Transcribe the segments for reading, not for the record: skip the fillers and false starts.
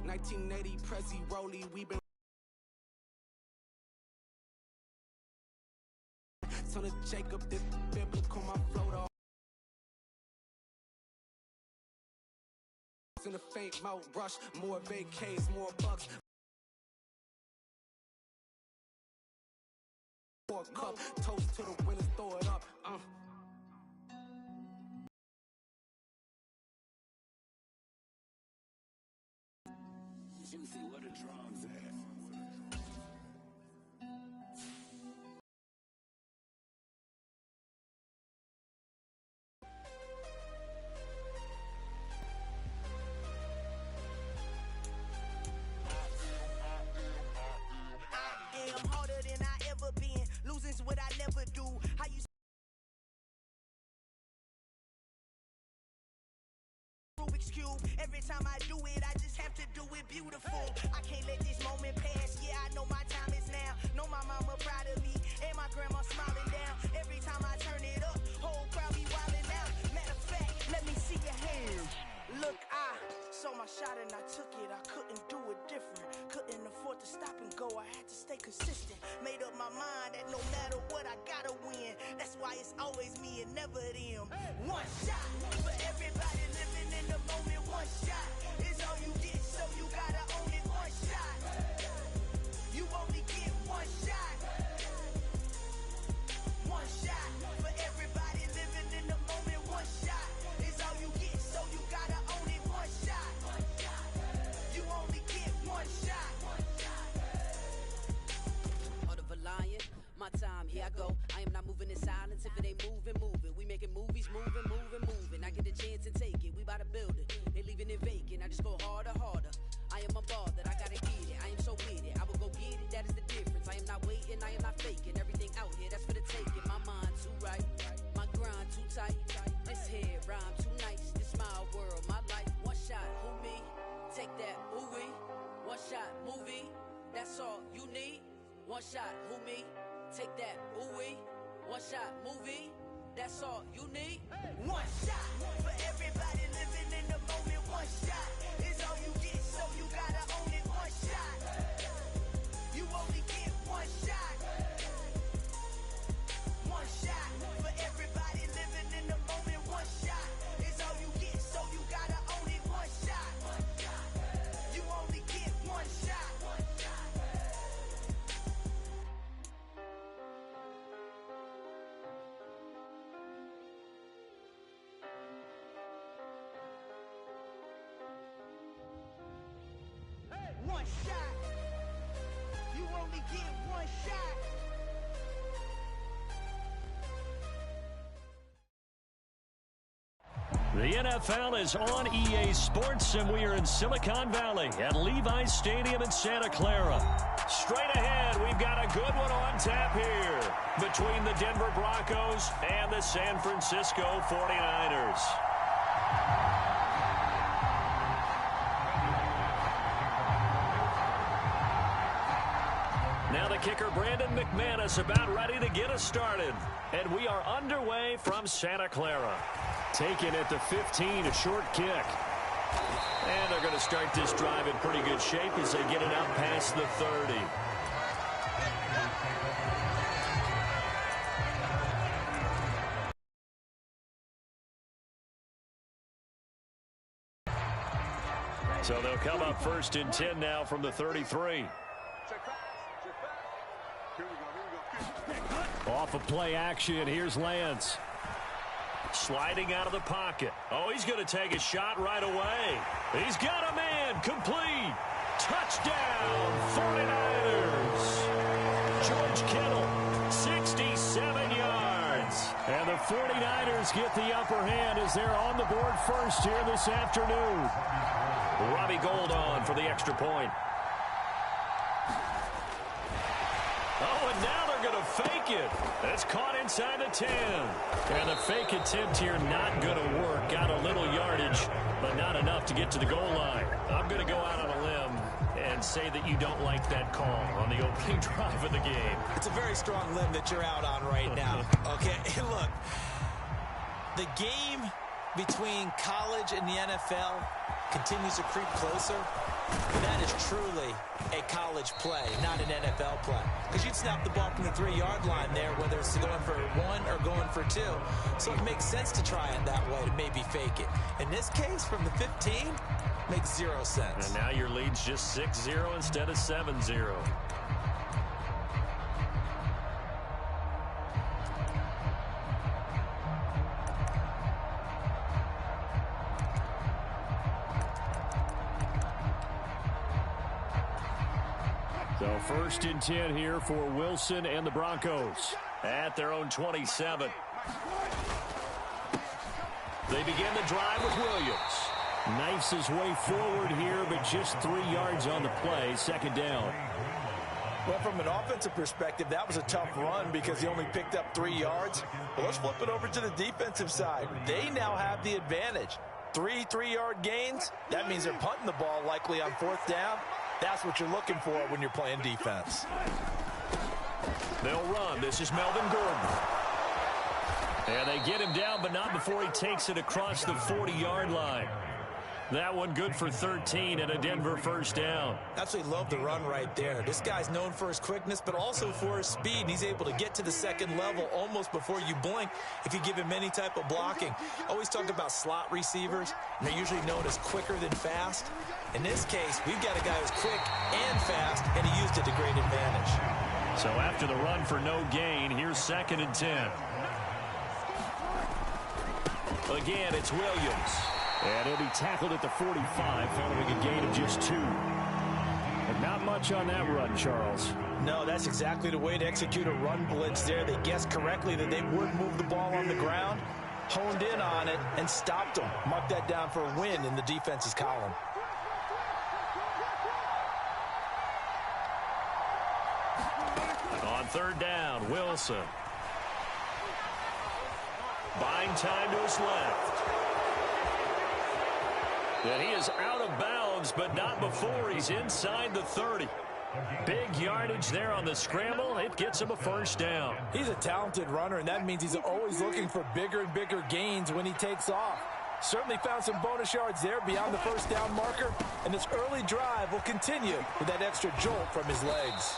1980 Prezi Rolly, we been son of Jacob, this biblical, my float off in a faint mouth rush, more vacays, more bucks, more cup, toast to the winners, throw it up, Juicy, what a drums at. I'm harder than I ever been. Losing's what I never do. How you Rubik's Cube. Every time I do it, I just have to do it beautiful. I can't let this moment pass. Yeah, I know my time is now. Know my mama proud of me, and my grandma smiling down. Every time I turn it up, whole crowd be wildin' out. Matter of fact, let me see your hands. Look, I saw my shot and I took it. I couldn't do it different. Couldn't afford to stop and go. I had to stay consistent. Made up my mind that no matter what, I gotta win. That's why it's always me and never them. One shot for everybody living in the moment. One shot is all you get, so you gotta own it. One shot. You only get one shot. One shot for everybody living in the moment. One shot is all you get, so you gotta own it. One shot. You only get one shot. Heart of a lion, my time, here I go. I am not moving in silence. If it ain't moving, moving. We making movies, moving, moving, moving. I get a chance to take it. We bout to build it. They leaving it vacant. I just go harder, harder. I am a ball that I gotta get it. I am so with it. I will go get it. That is the difference. I am not waiting. I am not faking. Everything out here, that's for the taking. My mind too right. My grind too tight. This head rhyme too nice. This my world, my life. One shot, who me? Take that, ooh-wee. One shot, movie. That's all you need. One shot, who me? Take that, ooh-wee. One shot, movie. That's all you need. One shot for everybody living in the moment. One shot is all you get, so you gotta own it. One shot. You only get one shot. One shot for everybody living in the moment. One shot is all you get, so you gotta own it. One shot. You only get one shot. One shot. You only get one shot. The NFL is on EA Sports, and we are in Silicon Valley at Levi's Stadium in Santa Clara. Straight ahead, we've got a good one on tap here between the Denver Broncos and the San Francisco 49ers. Now the kicker, Brandon McManus, about ready to get us started. And we are underway from Santa Clara. Taken at the 15, a short kick. And they're going to start this drive in pretty good shape as they get it out past the 30. So they'll come up first and 10 now from the 33. Off of play action, here's Lance. Sliding out of the pocket. Oh, he's going to take a shot right away. He's got a man. Complete. Touchdown, 49ers. George Kittle, 67 yards. And the 49ers get the upper hand as they're on the board first here this afternoon. Robbie Gould on for the extra point. Oh, and now they're going to fake it. It's caught inside the 10. And the fake attempt here not going to work. Got a little yardage, but not enough to get to the goal line. I'm going to go out on a limb and say that you don't like that call on the opening drive of the game. It's a very strong limb that you're out on right now. Okay, look, the game between college and the NFL continues to creep closer, that is truly a college play, not an NFL play. Because you'd snap the ball from the 3-yard line there, whether it's going for 1 or going for 2. So it makes sense to try it that way to maybe fake it. In this case, from the 15, makes 0 sense. And now your lead's just 6-0 instead of 7-0. So 1st and 10 here for Wilson and the Broncos at their own 27. They begin the drive with Williams. Knifes his way forward here, but just 3 yards on the play. 2nd down. Well, from an offensive perspective, that was a tough run because he only picked up 3 yards. But let's flip it over to the defensive side. They now have the advantage. 3 3-yard gains. That means they're punting the ball likely on 4th down. That's what you're looking for when you're playing defense. They'll run. This is Melvin Gordon. And they get him down, but not before he takes it across the 40-yard line. That one good for 13 and a Denver 1st down. Absolutely love the run right there. This guy's known for his quickness, but also for his speed. And he's able to get to the 2nd level almost before you blink if you give him any type of blocking. Always talk about slot receivers, and they're usually known as quicker than fast. In this case, we've got a guy who's quick and fast, and he used it to great advantage. So after the run for no gain, here's 2nd and 10. Again, it's Williams. And he'll be tackled at the 45 following a gain of just 2. And not much on that run, Charles. No, that's exactly the way to execute a run blitz there. They guessed correctly that they would move the ball on the ground, honed in on it, and stopped them. Mark that down for a win in the defense's column. On 3rd down, Wilson. Buying time to his left. And he is out of bounds, but not before he's inside the 30. Big yardage there on the scramble. It gets him a 1st down. He's a talented runner, and that means he's always looking for bigger and bigger gains when he takes off. Certainly found some bonus yards there beyond the 1st down marker, and this early drive will continue with that extra jolt from his legs.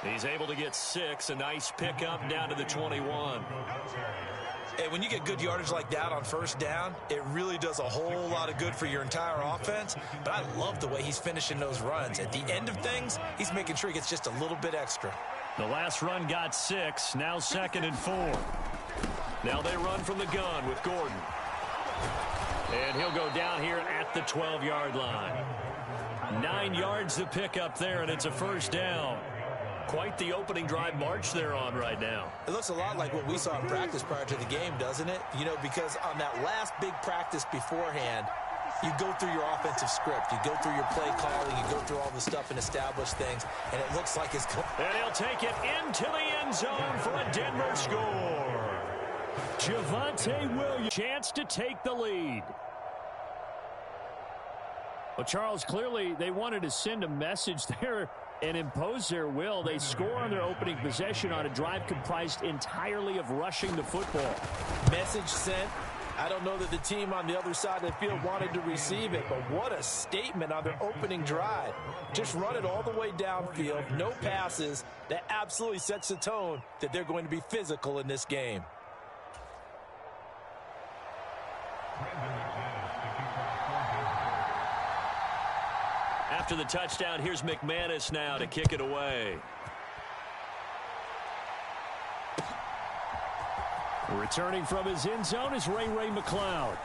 He's able to get 6, a nice pickup down to the 21. Hey, when you get good yardage like that on 1st down, it really does a whole lot of good for your entire offense. But I love the way he's finishing those runs. At the end of things, he's making sure he gets just a little bit extra. The last run got 6, now 2nd and 4. Now they run from the gun with Gordon. And he'll go down here at the 12-yard line. 9 yards to pick up there, and it's a 1st down. Quite the opening drive march they're on right now. It looks a lot like what we saw in practice prior to the game, doesn't it? You know, because on that last big practice beforehand, you go through your offensive script. You go through your play calling. You go through all the stuff and establish things. And it looks like it's... And he'll take it into the end zone for a Denver score. Javonte Williams. Chance to take the lead. Well, Charles, clearly they wanted to send a message there and impose their will. They score on their opening possession on a drive comprised entirely of rushing the football. Message sent. I don't know that the team on the other side of the field wanted to receive it, but what a statement on their opening drive. Just run it all the way downfield, no passes. That absolutely sets the tone that they're going to be physical in this game. After the touchdown, here's McManus now to kick it away. Returning from his end zone is Ray McCloud.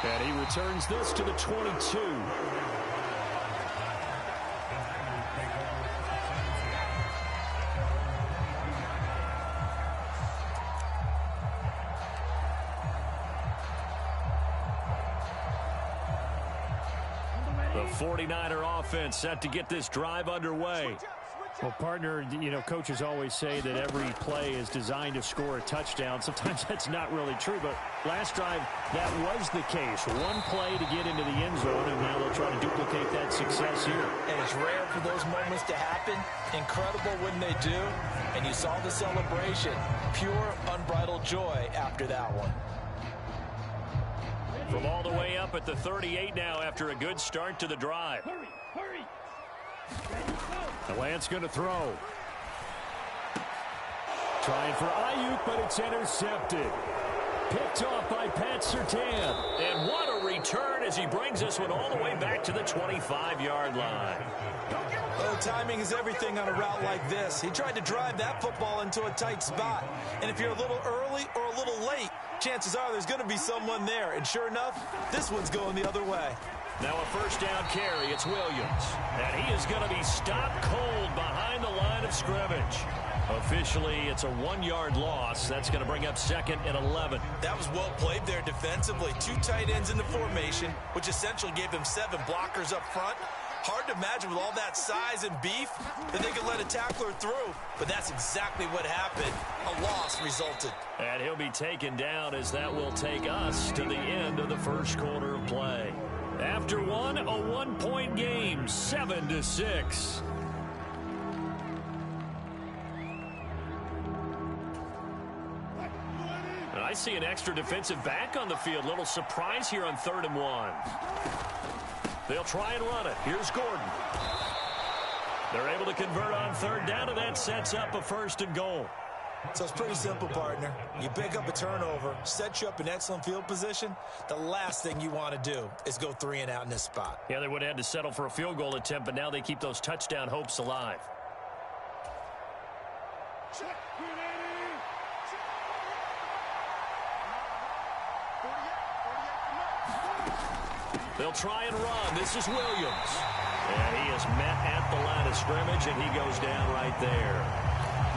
And he returns this to the 22. The 49er offense set to get this drive underway. Well, partner, you know, coaches always say that every play is designed to score a touchdown. Sometimes that's not really true, but last drive, that was the case. One play to get into the end zone, and now they'll try to duplicate that success here. And it's rare for those moments to happen. Incredible when they do. And you saw the celebration. Pure, unbridled joy after that one. From all the way up at the 38 now after a good start to the drive. The Lance going to throw. Trying for Ayuk, but it's intercepted. Picked off by Pat Surtain. And what a return as he brings this one all the way back to the 25-yard line. Oh, timing is everything on a route like this. He tried to drive that football into a tight spot. And if you're a little early or a little late, chances are there's going to be someone there. And sure enough, this one's going the other way. Now a first down carry. It's Williams. And he is going to be stopped cold behind the line of scrimmage. Officially, it's a 1-yard loss. That's going to bring up 2nd and 11. That was well played there defensively. 2 tight ends in the formation, which essentially gave them 7 blockers up front. Hard to imagine with all that size and beef that they could let a tackler through. But that's exactly what happened. A loss resulted. And he'll be taken down as that will take us to the end of the first quarter of play. After one, a 1-point game, 7-6. I see an extra defensive back on the field. Little surprise here on 3rd and 1. They'll try and run it. Here's Gordon. They're able to convert on 3rd down, and that sets up a 1st and goal. So it's pretty simple, partner. You pick up a turnover, set you up in excellent field position. The last thing you want to do is go 3 and out in this spot. Yeah, they would have had to settle for a field goal attempt, but now they keep those touchdown hopes alive. They'll try and run. This is Williams. And he is met at the line of scrimmage, and he goes down right there.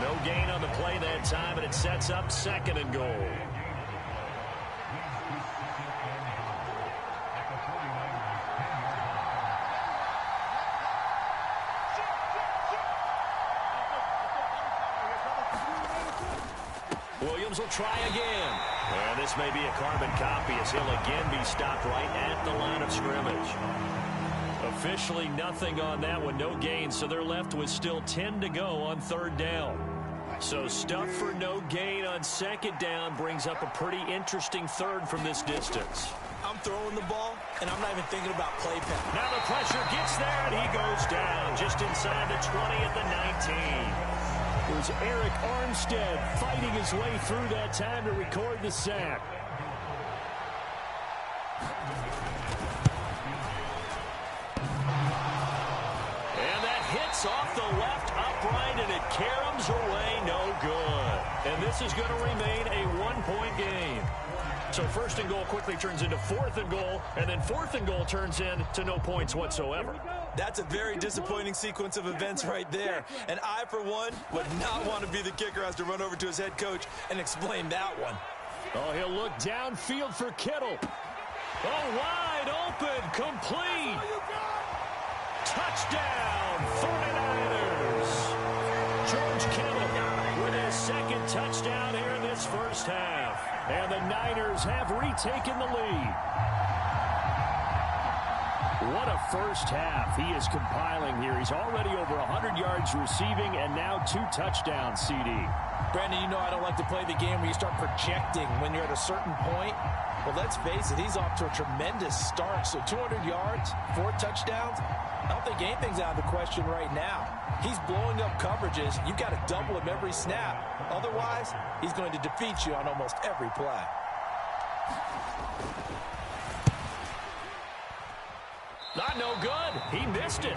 No gain on the play that time, and it sets up 2nd and goal. Williams will try again. And this may be a carbon copy as he'll again be stopped right at the line of scrimmage. Officially nothing on that one, no gain, so they're left with still 10 to go on 3rd down. So stuff for no gain on 2nd down brings up a pretty interesting 3rd from this distance. I'm throwing the ball, and I'm not even thinking about play pattern. Now the pressure gets there, and he goes down just inside the 20 at the 19. It was Eric Armstead fighting his way through that time to record the sack. And that hits off the left upright, and it caroms away no good. And this is going to remain a 1-point game. So 1st and goal quickly turns into 4th and goal, and then 4th and goal turns into no points whatsoever. That's a very disappointing sequence of events right there. And I, for one, would not want to be the kicker who has to run over to his head coach and explain that one. Oh, he'll look downfield for Kittle. Oh, wide open, complete. Touchdown, 49ers. George Kittle with his 2nd touchdown here in this first half. And the Niners have retaken the lead. What a first half he is compiling here. He's already over 100 yards receiving and now 2 touchdowns, CD. Brandon, you know I don't like to play the game where you start projecting when you're at a certain point. Well, let's face it, he's off to a tremendous start. So 200 yards, 4 touchdowns. I don't think anything's out of the question right now. He's blowing up coverages. You've got to double him every snap. Otherwise, he's going to defeat you on almost every play. Not no good. He missed it.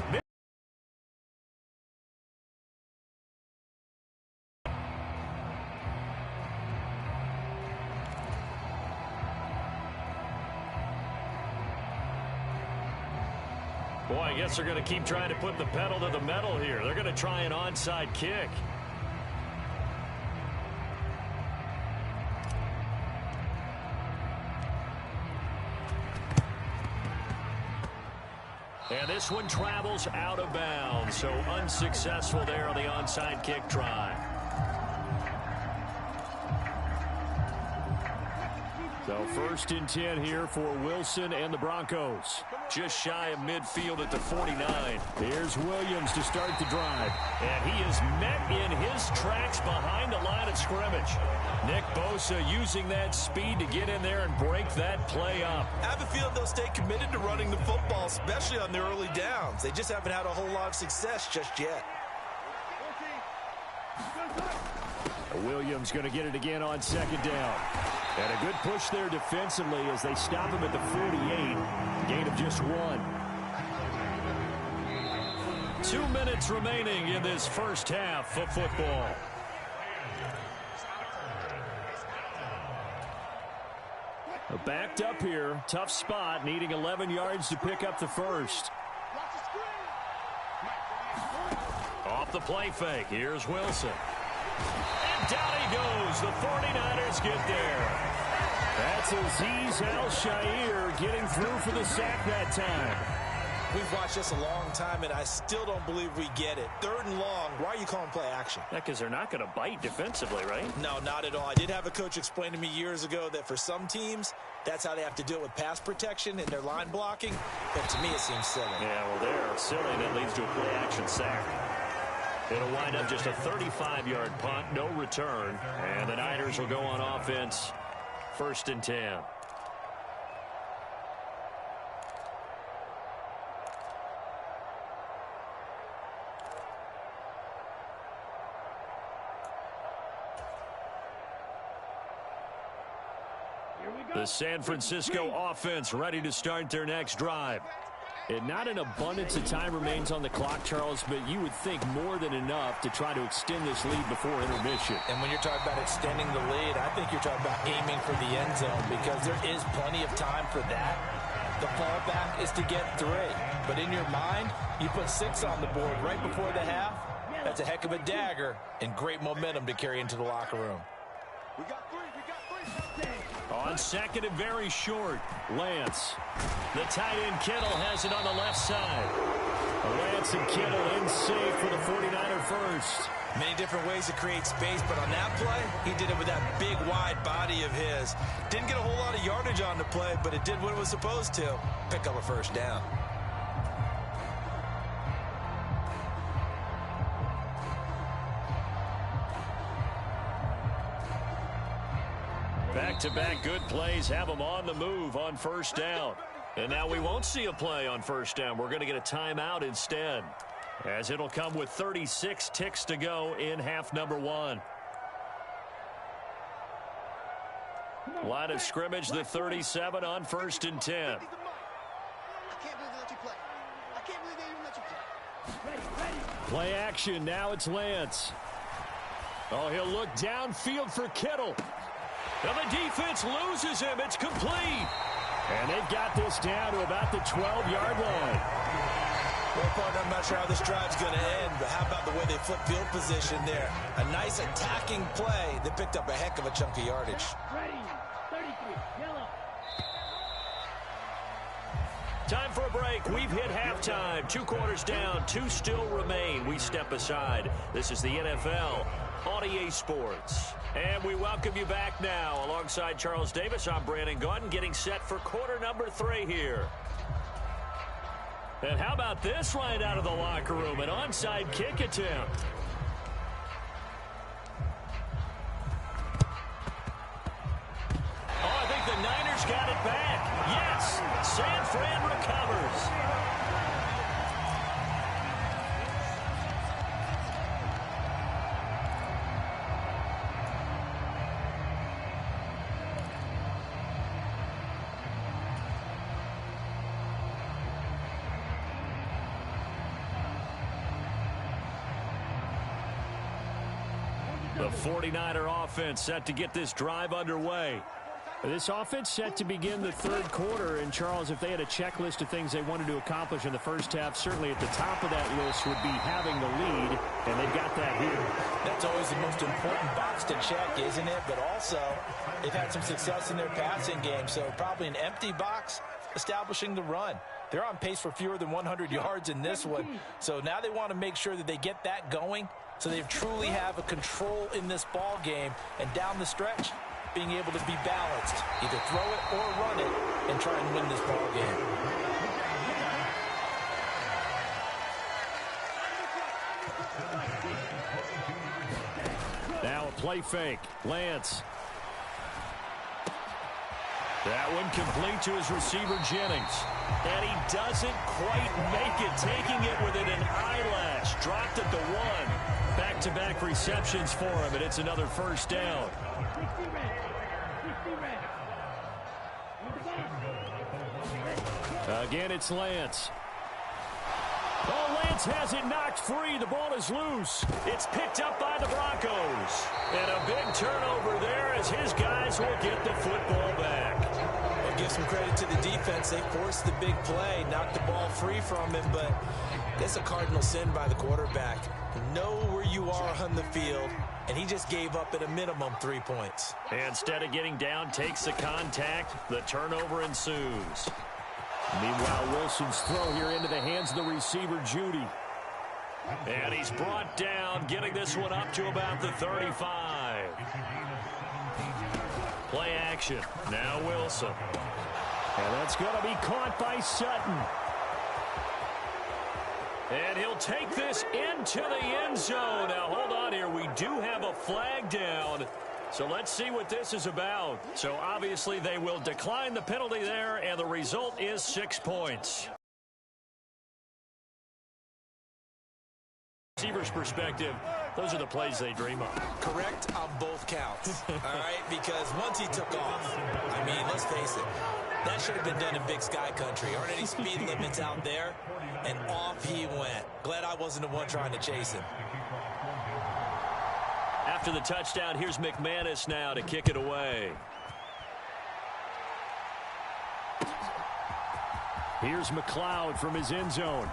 Boy, I guess they're going to keep trying to put the pedal to the metal here. They're going to try an onside kick. And this one travels out of bounds, so unsuccessful there on the onside kick try. So 1st and 10 here for Wilson and the Broncos. Just shy of midfield at the 49. Here's Williams to start the drive. And he is met in his tracks behind the line of scrimmage. Nick Bosa using that speed to get in there and break that play up. I have a feeling they'll stay committed to running the football, especially on the early downs. They just haven't had a whole lot of success just yet. Williams going to get it again on 2nd down. And a good push there defensively as they stop him at the 48. Gain of just 1. 2 minutes remaining in this first half of football. Backed up here. Tough spot. Needing 11 yards to pick up the first. Off the play fake. Here's Wilson. And down he goes. The 49ers get there. That's Azeez Al-Shaair getting through for the sack that time. We've watched this a long time, and I still don't believe we get it. 3rd and long. Why are you calling play action? Yeah, because they're not going to bite defensively, right? No, not at all. I did have a coach explain to me years ago that for some teams, that's how they have to deal with pass protection and their line blocking. But to me, it seems silly. Yeah, well, they're silly, and it leads to a play action sack. It'll wind up just a 35-yard punt, no return. And the Niners will go on offense, 1st and 10. The San Francisco offense ready to start their next drive. And not an abundance of time remains on the clock, Charles, but you would think more than enough to try to extend this lead before intermission. And when you're talking about extending the lead, I think you're talking about aiming for the end zone because there is plenty of time for that. The fallback is to get 3. But in your mind, you put 6 on the board right before the half. That's a heck of a dagger and great momentum to carry into the locker room. We got 3. On 2nd and very short, Lance. The tight end Kittle has it on the left side. Lance and Kittle in safe for the 49er first. Many different ways to create space, but on that play, he did it with that big, wide body of his. Didn't get a whole lot of yardage on the play, but it did what it was supposed to. Pick up a 1st down. Back-to-back good plays have them on the move on 1st down. And now we won't see a play on 1st down. We're going to get a timeout instead, as it'll come with 36 ticks to go in half number 1. Line of scrimmage, the 37 on 1st and 10. I can't believe they let you play. I can't believe they even let you play. Play action. Now it's Lance. Oh, he'll look downfield for Kittle. Well, the defense loses him. It's complete. And they've got this down to about the 12-yard line. Well, partner, I'm not sure how this drive's going to end, but how about the way they flip field position there? A nice attacking play that picked up a heck of a chunk of yardage. Ready. 33. Yellow. Time for a break. We've hit halftime. 2 quarters down. 2 still remain. We step aside. This is the NFL on EA Sports. And we welcome you back now. Alongside Charles Davis, I'm Brandon Gaudin, getting set for quarter number 3 here. And how about this right out of the locker room? An onside kick attempt. Oh, I think the Niners got it back. Yes, San Fran recovers. The 49er offense set to get this drive underway. This offense set to begin the 3rd quarter. And, Charles, if they had a checklist of things they wanted to accomplish in the first half, certainly at the top of that list would be having the lead, and they've got that here. That's always the most important box to check, isn't it? But also, they've had some success in their passing game, so probably an empty box establishing the run. They're on pace for fewer than 100 yards in this one, so now they want to make sure that they get that going so they truly have a control in this ball game. And down the stretch, being able to be balanced, either throw it or run it, and try and win this ball game. Now a play fake. Lance. That one complete to his receiver, Jennings. And he doesn't quite make it, taking it within an eyelash. Dropped at the 1. Back-to-back receptions for him, and it's another first down. Again, it's Lance. Oh, Lance has it knocked free. The ball is loose. It's picked up by the Broncos. And a big turnover there as his guys will get the football back. Well, give some credit to the defense. They forced the big play, knocked the ball free from him, but that's a cardinal sin by the quarterback. Know where you are on the field, and he just gave up at a minimum 3 points. Instead of getting down, takes the contact. The turnover ensues. Meanwhile, Wilson's throw here into the hands of the receiver, Judy. And he's brought down, getting this one up to about the 35. Play action. Now Wilson. And that's going to be caught by Sutton. And he'll take this into the end zone. Now, hold on here. We do have a flag down. So let's see what this is about. So obviously they will decline the penalty there, and the result is 6 points. Receiver's perspective, those are the plays they dream of. Correct on both counts, all right? Because once he took off, I mean, let's face it, that should have been done in Big Sky Country. Aren't any speed limits out there? And off he went. Glad I wasn't the one trying to chase him. After the touchdown, here's McManus now to kick it away. Here's McLeod from his end zone.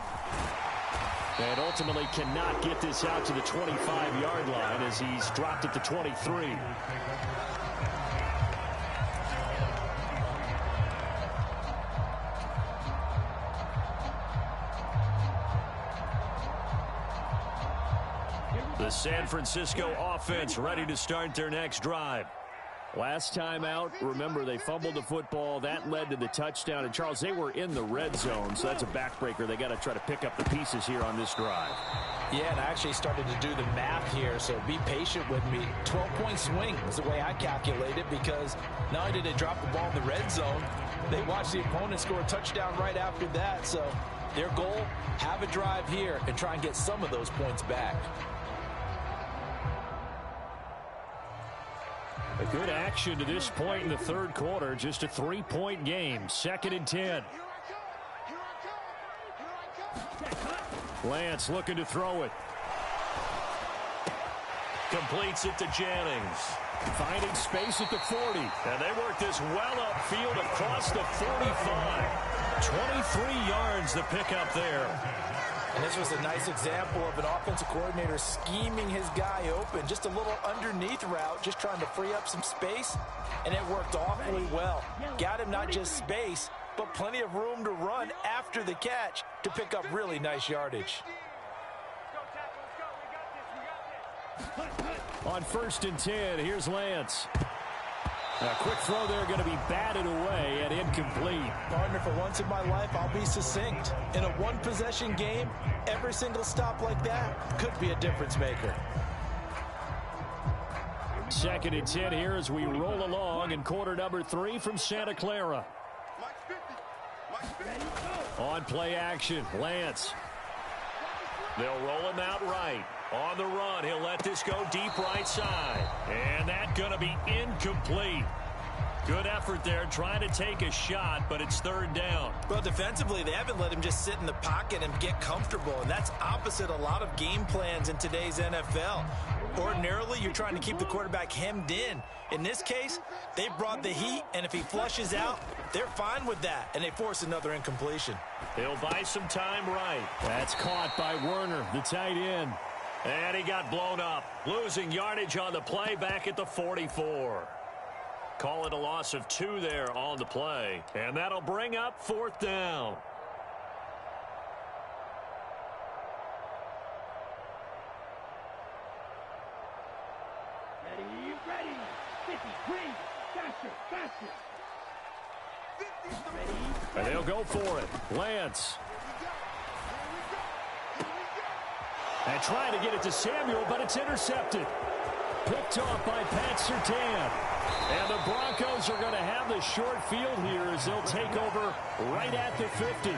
And ultimately cannot get this out to the 25-yard line as he's dropped at the 23. The San Francisco offense ready to start their next drive. Last time out, remember, they fumbled the football. That led to the touchdown. And, Charles, they were in the red zone, so that's a backbreaker. They got to try to pick up the pieces here on this drive. Yeah, and I actually started to do the math here, so be patient with me. 12-point swing was the way I calculated, because not only did they drop the ball in the red zone, they watched the opponent score a touchdown right after that. So their goal, have a drive here and try and get some of those points back. A good action to this point in the third quarter. Just a 3-point game. 2nd and 10. Lance looking to throw it. Completes it to Jennings. Finding space at the 40. And they work this well upfield across the 45. 23 yards to pick up there. And this was a nice example of an offensive coordinator scheming his guy open. Just a little underneath route, just trying to free up some space, and it worked awfully well. Got him not just space, but plenty of room to run after the catch to pick up really nice yardage. On 1st and 10, here's Lance. A quick throw there going to be batted away and incomplete. Partner, for once in my life, I'll be succinct. In a one-possession game, every single stop like that could be a difference maker. 2nd and 10 here as we roll along in quarter number 3 from Santa Clara. On play action, Lance. They'll roll him out right. On the run, he'll let this go deep right side. And that's going to be incomplete. Good effort there, trying to take a shot, but it's 3rd down. Well, defensively, they haven't let him just sit in the pocket and get comfortable, and that's opposite a lot of game plans in today's NFL. Ordinarily, you're trying to keep the quarterback hemmed in. In this case, they brought the heat, and if he flushes out, they're fine with that, and they force another incompletion. He'll buy some time right. That's caught by Werner, the tight end. And he got blown up, losing yardage on the play back at the 44. Call it a loss of 2 there on the play. And that'll bring up 4th down. And they'll go for it. Lance. And trying to get it to Samuel, but it's intercepted. Picked off by Pat Surtain. And the Broncos are going to have the short field here as they'll take over right at the 50.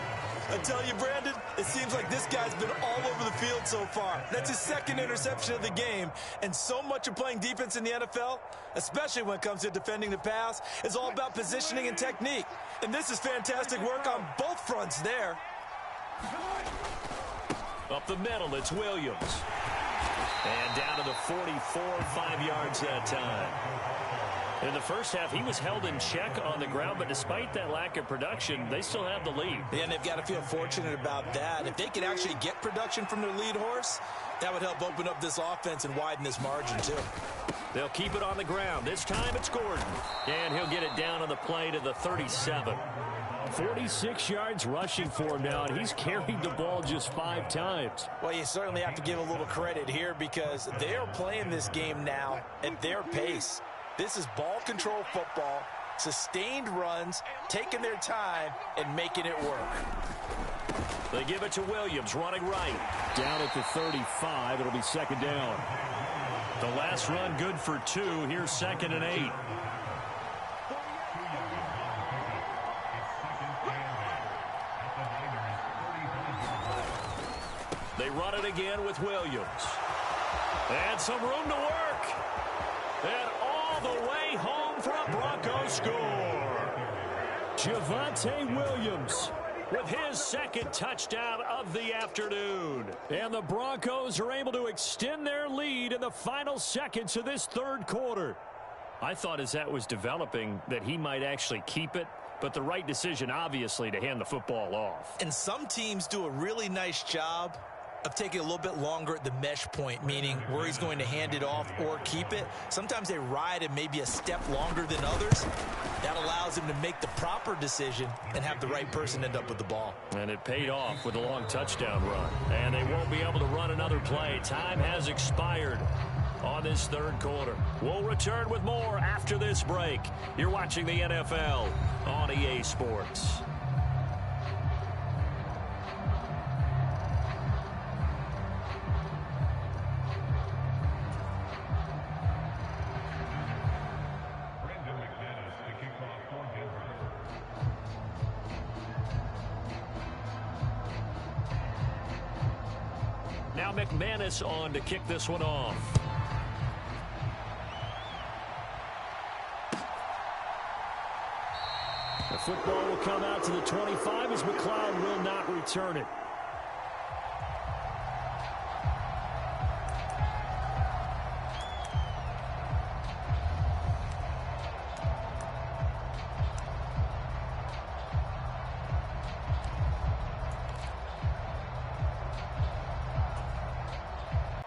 I tell you, Brandon, it seems like this guy's been all over the field so far. That's his second interception of the game. And so much of playing defense in the NFL, especially when it comes to defending the pass, is all about positioning and technique. And this is fantastic work on both fronts there. Up the middle, it's Williams. And down to the 44, 5 yards that time. In the first half, he was held in check on the ground, but despite that lack of production, they still have the lead. And they've got to feel fortunate about that. If they could actually get production from their lead horse, that would help open up this offense and widen this margin, too. They'll keep it on the ground. This time it's Gordon. And he'll get it down on the play to the 37. 46 yards rushing for him now, and he's carried the ball just 5 times. Well, you certainly have to give a little credit here because they are playing this game now at their pace. This is ball control football, sustained runs, taking their time, and making it work. They give it to Williams, running right. Down at the 35, it'll be second down. The last run good for 2. Here's 2nd and 8. They run it again with Williams. And some room to work. And all the way home for a Broncos score. Javonte Williams with his second touchdown of the afternoon. And the Broncos are able to extend their lead in the final seconds of this third quarter. I thought as that was developing that he might actually keep it, but the right decision, obviously, to hand the football off. And some teams do a really nice job of taking a little bit longer at the mesh point, meaning where he's going to hand it off or keep it. Sometimes they ride it maybe a step longer than others. That allows him to make the proper decision and have the right person end up with the ball. And it paid off with a long touchdown run. And they won't be able to run another play. Time has expired on this third quarter. We'll return with more after this break. You're watching the NFL on EA Sports. Now McManus on to kick this one off. The football will come out to the 25 as McLeod will not return it.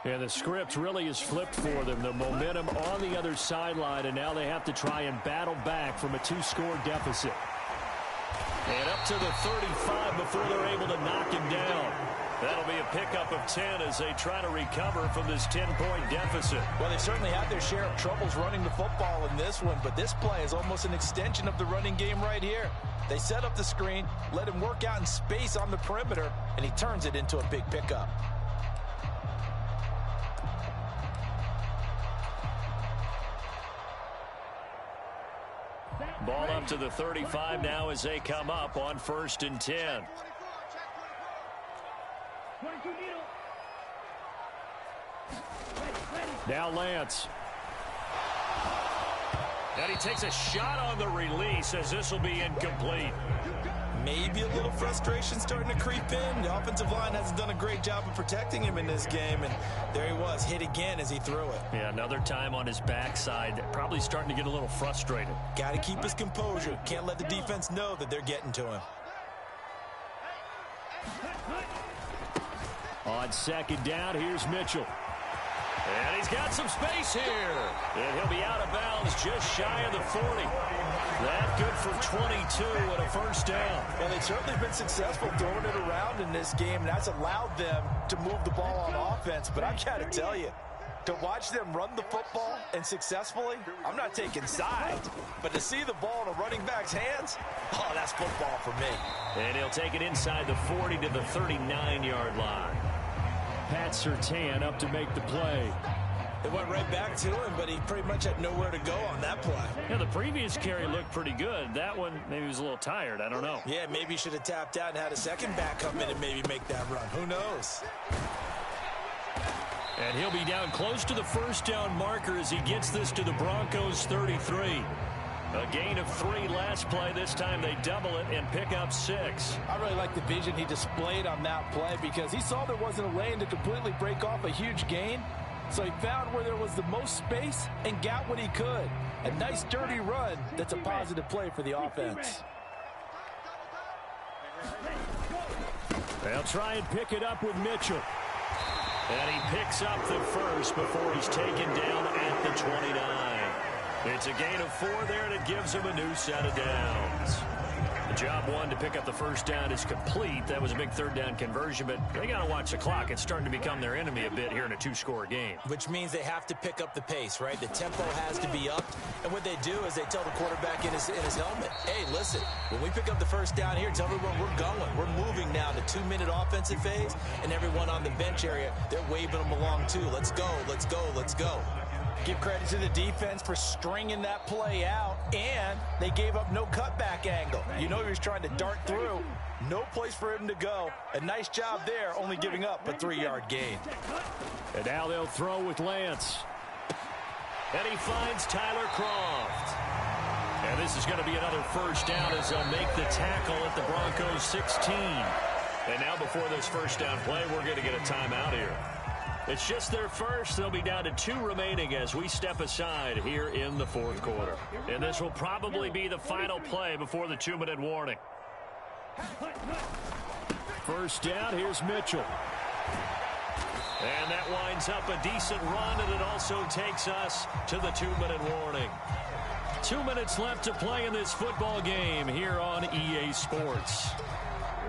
And the script really is flipped for them. The momentum on the other sideline, and now they have to try and battle back from a 2-score deficit. And up to the 35 before they're able to knock him down. That'll be a pickup of 10 as they try to recover from this 10-point deficit. Well, they certainly had their share of troubles running the football in this one, but this play is almost an extension of the running game right here. They set up the screen, let him work out in space on the perimeter, and he turns it into a big pickup. Ball up to the 35 now as they come up on 1st and 10. Now Lance. And he takes a shot on the release as this will be incomplete. Maybe a little frustration starting to creep in. The offensive line hasn't done a great job of protecting him in this game, and there he was, hit again as he threw it. Yeah, another time on his backside, probably starting to get a little frustrated. Got to keep his composure. Can't let the defense know that they're getting to him. On 2nd down, here's Mitchell. And he's got some space here. And he'll be out of bounds just shy of the 40. That good for 22 and a 1st down. Well, they've certainly been successful throwing it around in this game, and that's allowed them to move the ball on offense. But I've got to tell you, To watch them run the football and successfully, I'm not taking sides, but to see the ball in a running back's hands, oh, that's football for me. And he'll take it inside the 40 to the 39-yard line. Pat Surtain up to make the play. It went right back to him, but he pretty much had nowhere to go on that play. Yeah, the previous carry looked pretty good. That one, maybe he was a little tired. I don't know. Yeah, maybe he should have tapped out and had a second back come in and maybe make that run. Who knows? And he'll be down close to the first down marker as he gets this to the Broncos 33. A gain of 3 last play. This time they double it and pick up 6. I really like the vision he displayed on that play because he saw there wasn't a lane to completely break off a huge gain. So he found where there was the most space and got what he could. A nice dirty run that's a positive play for the offense. They'll try and pick it up with Mitchell. And he picks up the first before he's taken down at the 29. It's a gain of 4 there, and it gives him a new set of downs. The job one to pick up the first down is complete. That was a big third down conversion, but they got to watch the clock. It's starting to become their enemy a bit here in a 2-score game. Which means they have to pick up the pace, right? The tempo has to be upped. And what they do is they tell the quarterback in his helmet, hey, listen, when we pick up the first down here, tell everyone we're going. We're moving now to 2-minute offensive phase, and everyone on the bench area, they're waving them along too. Let's go, let's go, let's go. Give credit to the defense for stringing that play out, and they gave up no cutback angle. You know he was trying to dart through. No place for him to go. A nice job there, only giving up a 3-yard gain. And now they'll throw with Lance. And he finds Tyler Croft. And this is going to be another first down as they'll make the tackle at the Broncos 16. And now before this first down play, we're going to get a timeout here. It's just their first. They'll be down to 2 remaining as we step aside here in the 4th quarter. And this will probably be the final play before the 2-minute warning. First down, here's Mitchell. And that winds up a decent run, and it also takes us to the 2-minute warning. 2 minutes left to play in this football game here on EA Sports.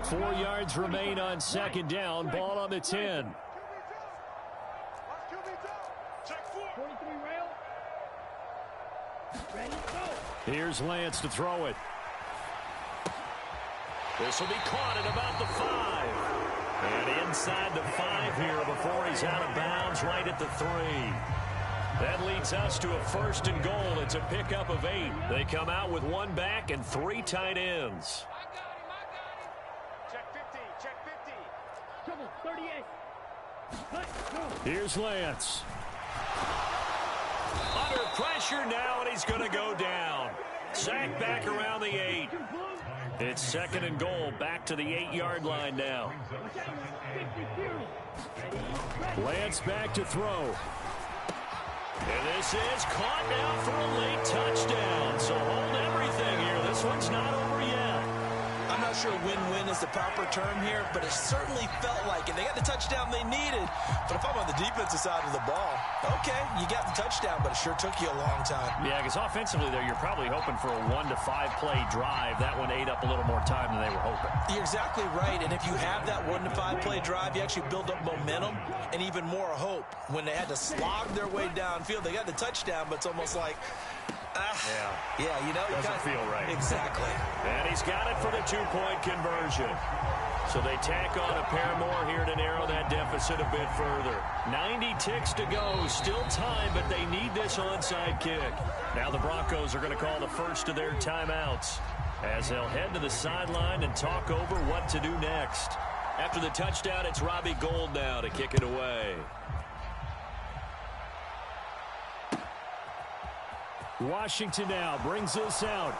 4 yards remain on second down. Ball on the 10. Here's Lance to throw it. This will be caught at about the 5. And inside the 5 here before he's out of bounds right at the 3. That leads us to a 1st and goal. It's a pickup of 8. They come out with 1 back and 3 tight ends. Check 50, check 50. Come on, 38. Here's Lance. Under pressure now, and he's going to go down. Sacked back around the 8. It's 2nd and goal, back to the 8-yard line now. Lance back to throw. And this is caught now for a late touchdown. So hold everything here. This one's not over yet. I'm not sure win-win is the proper term here, but it certainly felt like it. They got the touchdown they needed. But if I'm on the defensive side of the ball, okay, you got the touchdown, but it sure took you a long time. Yeah, because offensively, though, you're probably hoping for a 1 to 5 play drive. That one ate up a little more time than they were hoping. You're exactly right, and if you have that 1 to 5 play drive, you actually build up momentum and even more hope. When they had to slog their way downfield, they got the touchdown, but it's almost like, yeah, you know, doesn't feel right. Exactly. And he's got it for the 2-point conversion. So they tack on a pair more here to narrow that deficit a bit further. 90 ticks to go. Still time, but they need this onside kick. Now the Broncos are going to call the first of their timeouts as they'll head to the sideline and talk over what to do next. After the touchdown, it's Robbie Gould now to kick it away. Washington now brings this out.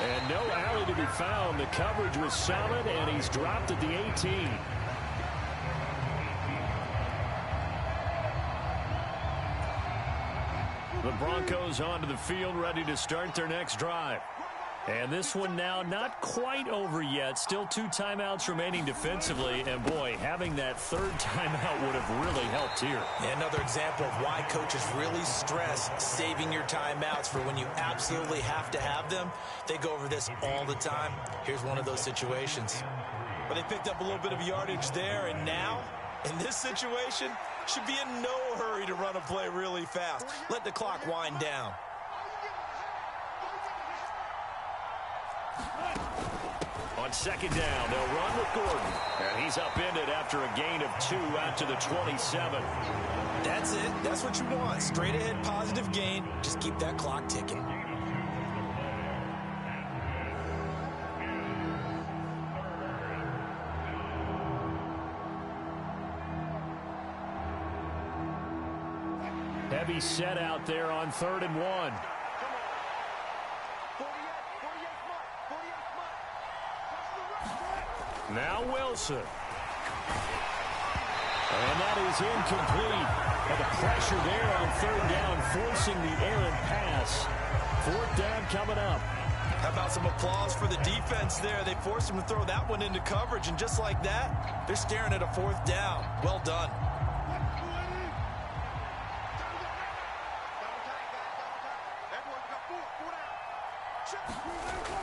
And no alley to be found. The coverage was solid, and he's dropped at the 18. The Broncos onto the field, ready to start their next drive. And this one now not quite over yet. Still 2 timeouts remaining defensively. And, boy, having that 3rd timeout would have really helped here. Yeah, another example of why coaches really stress saving your timeouts for when you absolutely have to have them. They go over this all the time. Here's one of those situations. But they picked up a little bit of yardage there, and now In this situation, should be in no hurry to run a play really fast. Let the clock wind down. On second down, they'll run with Gordon. And he's upended after a gain of 2 out to the 27. That's it. That's what you want. Straight ahead, positive gain. Just keep that clock ticking. Heavy set out there on 3rd and 1. Now Wilson. And that is incomplete. And the pressure there on 3rd down, forcing the errant pass. 4th down coming up. How about some applause for the defense there? They forced him to throw that one into coverage, and just like that, they're staring at a 4th down. Well done.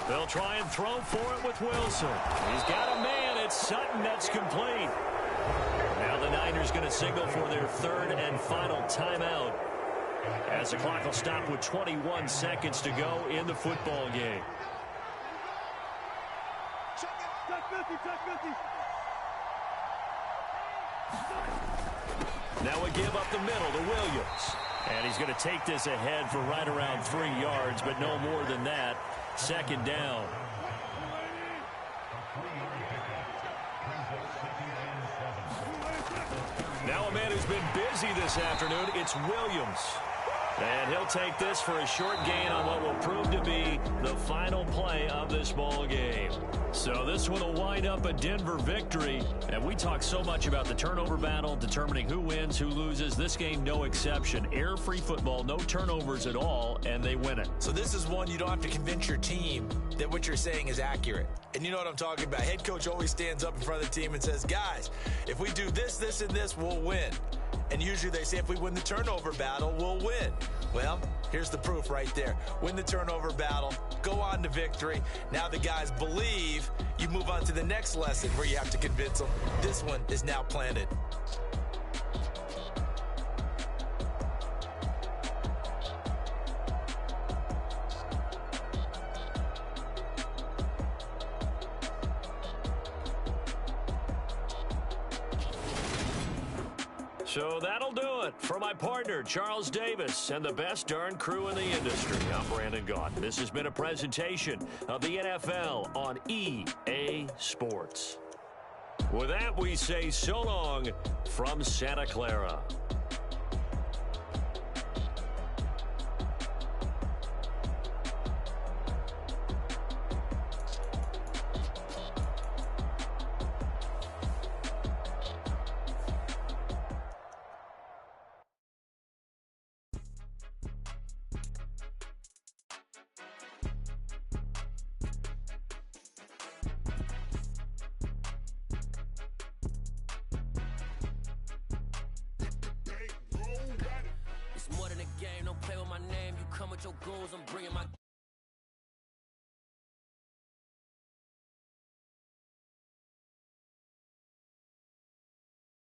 They'll try and throw for it with Wilson. He's got a man. It's Sutton. That's complete. Now the Niners going to signal for their 3rd and final timeout, as the clock will stop with 21 seconds to go in the football game. Now we give up the middle to Williams. And he's going to take this ahead for right around 3 yards, but no more than that. 2nd down. Now a man who's been busy this afternoon, it's Williams. And he'll take this for a short gain on what will prove to be the final play of this ball game. So this one will wind up a Denver victory. And we talk so much about the turnover battle, determining who wins, who loses. This game, no exception. Error-free football, no turnovers at all, and they win it. So this is one you don't have to convince your team that what you're saying is accurate. And you know what I'm talking about. Head coach always stands up in front of the team and says, guys, if we do this, this, and this, we'll win. And usually they say if we win the turnover battle, we'll win. Well, here's the proof right there. Win the turnover battle, go on to victory. Now the guys believe. You move on to the next lesson where you have to convince them. This one is now planted. So that'll do it for my partner, Charles Davis, and the best darn crew in the industry. I'm Brandon Gaunt. This has been a presentation of the NFL on EA Sports. With that, we say so long from Santa Clara. More than a game, don't play with my name. You come with your goons, I'm bringing my